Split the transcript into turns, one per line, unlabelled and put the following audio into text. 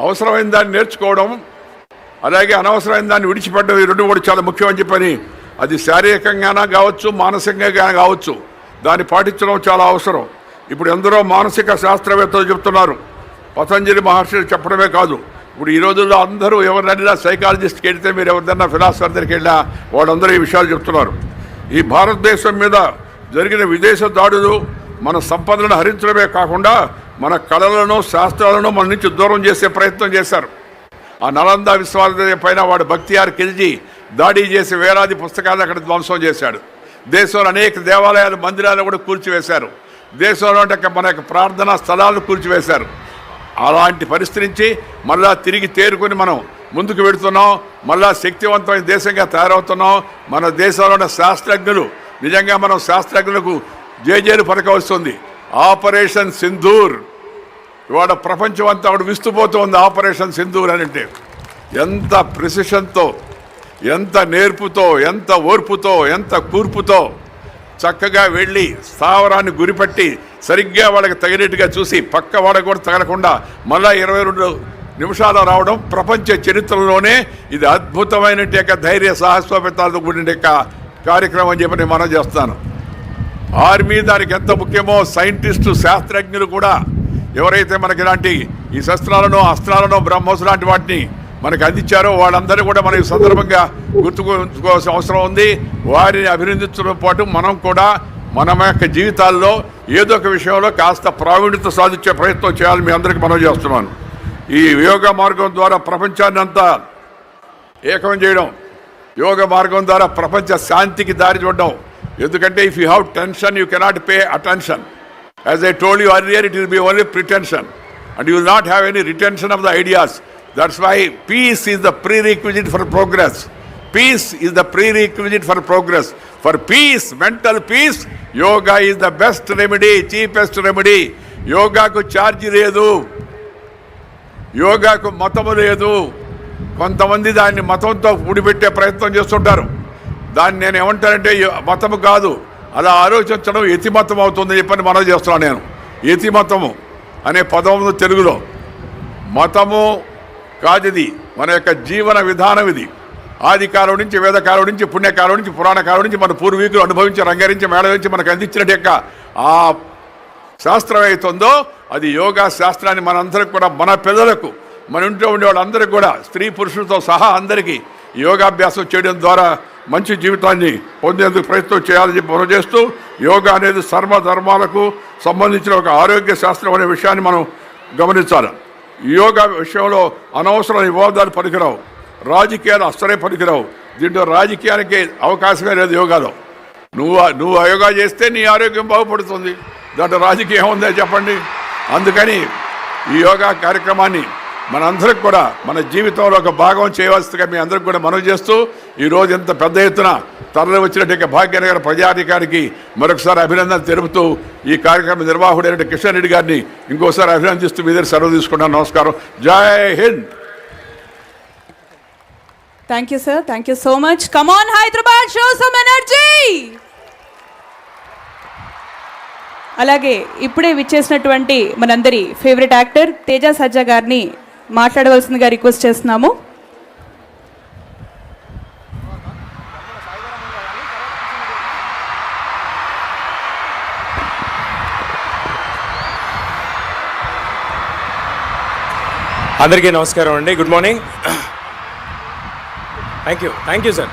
అవసరమైన దాన్ని నేర్చుకోవడం, అలాగే అనవసరమైన దాన్ని విడిచిపెట్టడం, ఈ రెండు కూడా చాలా ముఖ్యమని చెప్పని, అది శారీరకంగానే కావచ్చు, మానసికంగా కావచ్చు, దాన్ని పాటించడం చాలా అవసరం. ఇప్పుడు ఎందరో మానసిక శాస్త్రవేత్తలు చెప్తున్నారు, పతంజలి మహర్షి చెప్పడమే కాదు, ఇప్పుడు ఈ రోజుల్లో అందరూ ఎవరినైనా సైకాలజిస్ట్కి వెళ్తే, మీరు ఎవరిదైనా ఫిలాసఫర్ దగ్గరికి వెళ్ళినా వాళ్ళందరూ ఈ విషయాలు చెప్తున్నారు. ఈ భారతదేశం మీద జరిగిన విదేశ దాడులు మన సంపదలను హరించడమే కాకుండా మన కళలను, శాస్త్రాలను మన నుంచి దూరం చేసే ప్రయత్నం చేశారు. ఆ నలంద విశ్వవిద్యాలయం పైన వాడు బక్తియార్ ఖిల్జీ దాడి చేసి వేలాది పుస్తకాలను అక్కడ ధ్వంసం చేశాడు. దేశంలో అనేక దేవాలయాలు, మందిరాలు కూడా కూల్చివేశారు. దేశంలో మన యొక్క ప్రార్థనా స్థలాలను కూల్చివేశారు. అలాంటి పరిస్థితి నుంచి మళ్ళా తిరిగి తేరుకొని మనం ముందుకు వెళుతున్నాం. మళ్ళా శక్తివంతమైన దేశంగా తయారవుతున్నాం. మన దేశంలో ఉన్న శాస్త్రజ్ఞులు, నిజంగా మనం శాస్త్రజ్ఞులకు జేజేలు పలకవలసింది. ఆపరేషన్ సింధూర్ ఇవాళ ప్రపంచం అంతా అక్కడ విస్తుపోతుంది. ఆపరేషన్ సింధూర్ అని అంటే ఎంత ప్రిసిషన్తో, ఎంత నేర్పుతో, ఎంత ఓర్పుతో, ఎంత కూర్పుతో చక్కగా వెళ్ళి స్థావరాన్ని గురిపట్టి సరిగ్గా వాళ్ళకి తగినట్టుగా చూసి పక్క వాళ్ళకి కూడా తగలకుండా మళ్ళా 22 నిమిషాలు రావడం ప్రపంచ చరిత్రలోనే ఇది అద్భుతమైన ధైర్య సాహసోపేతాలతో కూడిన కార్యక్రమం అని చెప్పి నేను మనం చేస్తాను. ఆర్మీ దానికి ఎంత ముఖ్యమో సైంటిస్టు, శాస్త్రజ్ఞులు కూడా ఎవరైతే మనకి ఇలాంటి ఈ శస్త్రాలను, అస్త్రాలను, బ్రహ్మోస్ లాంటి వాటిని మనకు అందించారో వాళ్ళందరూ కూడా మనం ఈ సందర్భంగా గుర్తుకోవాల్సిన అవసరం ఉంది. వారిని అభినందించడం పాటు మనం కూడా మన యొక్క జీవితాల్లో ఏదో ఒక విషయంలో కాస్త ప్రావీణ్యత సాధించే ప్రయత్నం చేయాలి. మీ అందరికీ మనం చేస్తున్నాను. ఈ యోగా మార్గం ద్వారా ప్రపంచాన్ని అంతా ఏకం చేయడం, యోగ మార్గం ద్వారా ప్రపంచ శాంతికి దారి చూడడం. ఎందుకంటే if you have tension you cannot pay attention. As I told you earlier, it will be only pretension and you will not have any retention of the ideas. That's why peace is the prerequisite for progress. Peace is the prerequisite for progress. For peace, mental peace, yoga is the best remedy, cheapest remedy. యోగాకు ఛార్జీ లేదు, యోగాకు మతము లేదు. కొంతమంది దాన్ని మతంతో ఊడిపెట్టే ప్రయత్నం చేస్తుంటారు. దాన్ని నేను ఏమంటానంటే మతము కాదు, అలా ఆలోచించడం యతిమతం అవుతుందని చెప్పని మనం చేస్తున్నాను. నేను యతిమతము అనే పదము తెలుగులో, మతము కాదు, ఇది మన యొక్క జీవన విధానం. ఇది ఆది కాలం నుంచి, వేదకాలం నుంచి, పుణ్యకాలం నుంచి, పురాణ కాలం నుంచి మన పూర్వీకులు అనుభవించి, రంగరించి, మేళవించి మనకు అందించినట్టు యొక్క ఆ శాస్త్రం అవుతుందో అది యోగా శాస్త్రాన్ని మనందరికి కూడా, మన పిల్లలకు, మన ఇంట్లో ఉండే వాళ్ళందరికీ కూడా, స్త్రీ పురుషులతో సహా అందరికీ యోగాభ్యాసం చేయడం ద్వారా మంచి జీవితాన్ని పొందేందుకు ప్రయత్నం చేయాలని చెప్పి మనం చేస్తూ, యోగా అనేది సర్వధర్మాలకు సంబంధించిన ఒక ఆరోగ్య శాస్త్రం అనే విషయాన్ని మనం గమనించాలి. యోగా విషయంలో అనవసరం వివాదాలు పనికిరావు, రాజకీయాలు అస్సలే పనికిరావు. దీంట్లో రాజకీయానికి అవకాశమే లేదు యోగాలో. నువ్వు యోగా చేస్తే నీ ఆరోగ్యం బాగుపడుతుంది, దాంట్లో రాజకీయం ఉందా చెప్పండి. అందుకని ఈ యోగా కార్యక్రమాన్ని మనందరికి కూడా మన జీవితంలో ఒక భాగం చేయవలసిందిగా మీ అందరికి కూడా మనవి చేస్తూ, ఈరోజు ఎంత పెద్ద ఎత్తున తరలి వచ్చినట్టు భాగ్యనగర ప్రజాధికారికి మరొకసారి అభినందన తెలుపుతూ, ఈ కార్యక్రమ నిర్వాహకుడైన కిషన్ రెడ్డి గారిని ఇంకోసారి అభినందిస్తూ మీ దగ్గర సెలవు తీసుకున్నాను. నమస్కారం. జై Hind.
Thank you sir, thank you so much. Come on Hyderabad, show some energy. అలాగే ఇప్పుడే విచ్చేసినటువంటి మనందరి ఫేవరెట్ యాక్టర్ తేజ సజ్జా గారిని మాట్లాడవలసిందిగా రిక్వెస్ట్ చేస్తున్నాము.
అందరికీ నమస్కారం అండి. Good morning. Thank you sir.